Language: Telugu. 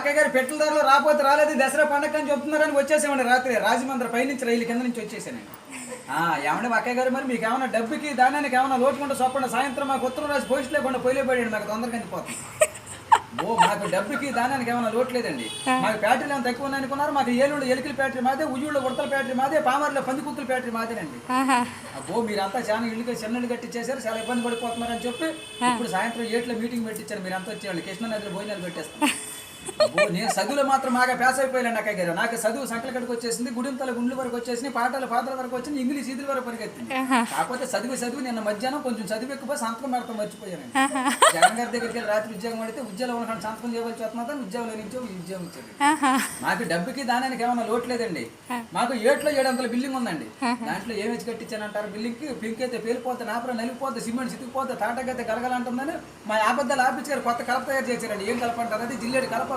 అక్కయ్య గారు పెట్రోల్ ధరలు రాకపోతే రాలేదు దసరా పండగ అని చెప్తున్నారని వచ్చేసామండి రాత్రి రాజమండ్రి పైనుంచి రైలు కింద నుంచి వచ్చేసానండి. ఏమంటే అక్కయ్య గారు మరి మీకు ఏమైనా డబ్బుకి దానానికి ఏమైనా లోటుకుంటే చొప్పండి సాయంత్రం మాకు ఉత్తరం రాసి పోస్ట్ లేకుండా పొయ్యిలో పడాడు మాకు తొందరగా అందిపోతుంది. మాకు డబ్బుకి దానానికి ఏమైనా లోటు లేదండి. మాకు బ్యాటరీలు ఏమైనా తక్కువ అనుకున్నారు. మాకు ఏలూళ్ళు ఎలికల బ్యాటరీ మాదే, ఉయ్యూళ్ళ ఉడతల బ్యాటరీ మాదే, పామర్లో పందికుక్కల బ్యాటరీ మాదేనండి. మీరంతా చాలా ఇల్లు చిన్నలు కట్టించేశారు, చాలా ఇబ్బంది పడిపోతున్నారని చెప్పి ఇప్పుడు సాయంత్రం 7 మీటింగ్ పెట్టించారు. మీరు అంతా వచ్చేవాళ్ళు కృష్ణానదిలో భోజనాలు పెట్టేస్తాం. నేను చదువులో మాత్రం బాగా పాస్ అయిపోయాను అక్కయ్య గారు. నాకు చదువు సంకల కడికి వచ్చేసింది, గుడింతల గుండ్ల వరకు వచ్చేసింది, పాటల వరకు వచ్చింది, ఇంగ్లీష్ ఈదుల వరకు పరిగెత్తింది. కాకపోతే చదువు నిన్న మధ్యాహ్నం కొంచెం చదువు ఎక్కువ సంతకం పెడతాం మర్చిపోయాను. జగన్ గారి దగ్గరికి వెళ్ళి రాత్రి ఉద్యోగం పడితే ఉద్యోగంలో ఉన్న సంతకం చేయవలసి వస్తున్నా ఉద్యోగంలో నుంచి ఉద్యోగం ఇచ్చాడు. మాకు డబ్బుకి దానానికి ఏమైనా లోటు లేదండి. మాకు 700 బిల్డింగ్ ఉందండి. దాంట్లో ఏమి వచ్చి కట్టించానంటారు బిల్డింగ్ కి? పింక్ అయితే పేలిపోతే, నాపర నలిగిపోతే, సిమెంట్ సితికిపోతే, తాటకైతే గలగలంటుందని మా అబద్ధాలు ఆపించారు. కొత్త కలప తయారు చేశారండి. ఏం కలప అంటారు? అది జిల్లేడు కలప.